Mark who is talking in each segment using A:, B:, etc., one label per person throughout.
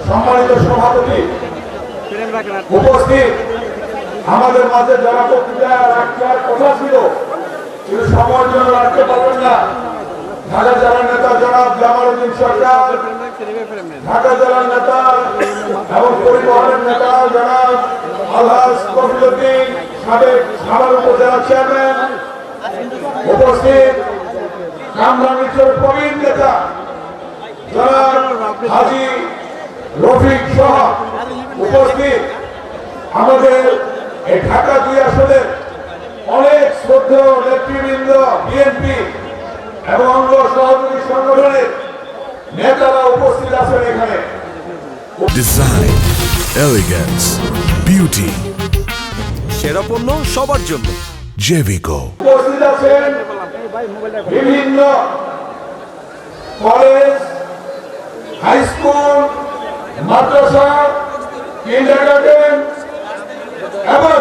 A: সম্মানিত সভাপতি উপস্থিত, আমাদের মাঝে যারা বক্তৃতা রাখার কথা ছিল কিন্তু সময়ের জন্য রাখতে পারবেন না, ঢাকা জেলার নেতা জনাব জামালউদ্দিন সরকার, ঢাকা জেলার নেতা এবং পরিবহনের নেতা জনাব আলহাজ কফিলউদ্দিন, সাবেক সাভার উপজেলা চেয়ারম্যান উপস্থিত, কামরাঙ্গীরচর প্রবীণ নেতা জনাব হাজী রফিক সহ উপস্থিত, আমাদের এই ঢাকা 2 আসনের অনেক শ্রদ্ধেয় নেতৃবৃন্দ, বিএনপি এবং অঙ্গ সহযোগী সংগঠনের নেতারা উপস্থিত আছেন এখানে।
B: ডিজাইন, এলিগেন্স, বিউটি, সেরা পণ্য সবার জন্য জেভিকো।
A: উপস্থিত আছেন বিভিন্ন কলেজ, হাই স্কুল, মাদ্রাসা, কিন্ডারগার্টেন এবং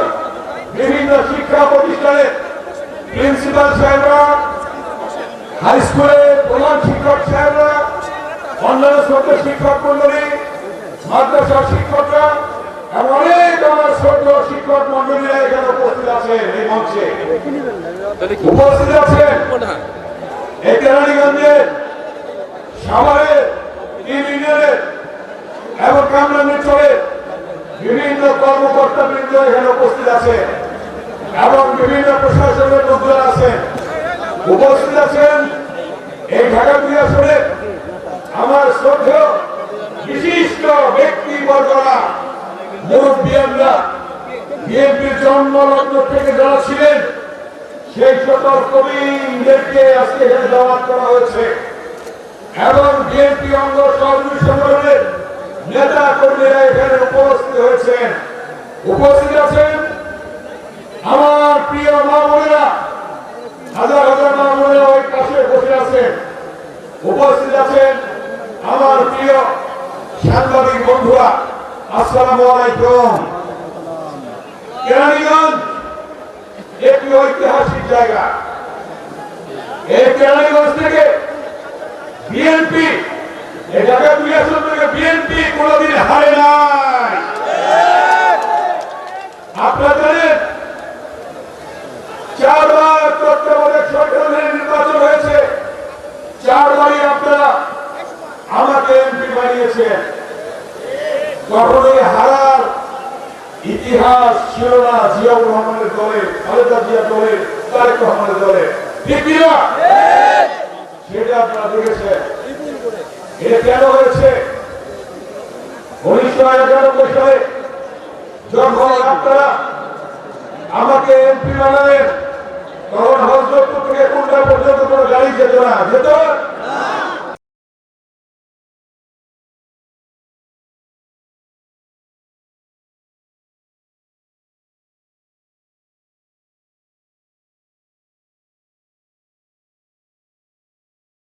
A: বিভিন্ন শিক্ষা প্রতিষ্ঠানের প্রিন্সিপাল সাহেবরা, হাই স্কুলের প্রধান শিক্ষক সাহেবরা, অন্যান্য ছোট শিক্ষক মন্ডলী, মাদ্রাসার শিক্ষকরা এবং অনেক আমার ছোট শিক্ষক মন্ডলীরা এখানে উপস্থিত আছেন। এই মঞ্চে উপস্থিত আছেন এই কেরানীগঞ্জের, সাভারের, 3 ইউনিয়নের এবং কামরাঙ্গীরচরের বিভিন্ন কর্মকর্তা বৃন্দ এখানে উপস্থিত আছে এবং বিভিন্ন প্রশাসনের লোকজন আছেন। উপস্থিত আছেন এই ঢাকা 2 আসনের আমার শ্রদ্ধেয় বিশিষ্ট ব্যক্তিবর্গরা, মুরব্বিয়ানরা, বিএনপির জন্মলগ্ন থেকে যারা ছিলেন সেই সকল কর্মীদেরকে আজকে এখানে দাওয়াত করা হয়েছে এবং বিএনপি অঙ্গ সহযোগী সংগঠনের নেতা কর্মীরা এখানে উপস্থিত হয়েছেন। উপস্থিত আছেন আমার প্রিয় মা বোনেরা, হাজার হাজার মা বোনেরা ওই পাশে বসে আছেন। উপস্থিত আছেন আমার প্রিয় সাংবাদিক বন্ধুরা, আসসালামু আলাইকুম। কেরানীগঞ্জ একটি ঐতিহাসিক জায়গা। এই কেরানীগঞ্জ থেকে বিএনপি, এই ঢাকা 2 আসন থেকে বিএনপি কোনদিন হারে নাই। আপনারা জানেন 4 বার তত্ত্বাবধায়ক সরকারের নির্বাচন হয়েছে, 4 বারই আপনারা আমাকে এমপি বানিয়েছেন। কখনোই হারার ইতিহাস ছিল না জিয়াউর রহমানের দলে, খালেদা জিয়া দলে, তারেক রহমানের দলে, ঠিক না? সেটা আপনারা দেখেছেন। এটা কেন হয়েছে? 1991 সালে যখন আপনারা আমাকে এমপি বানালেন তখন হযরতপুর থেকে কুন্ডা পর্যন্ত কোনো গাড়ি যেত না, যেত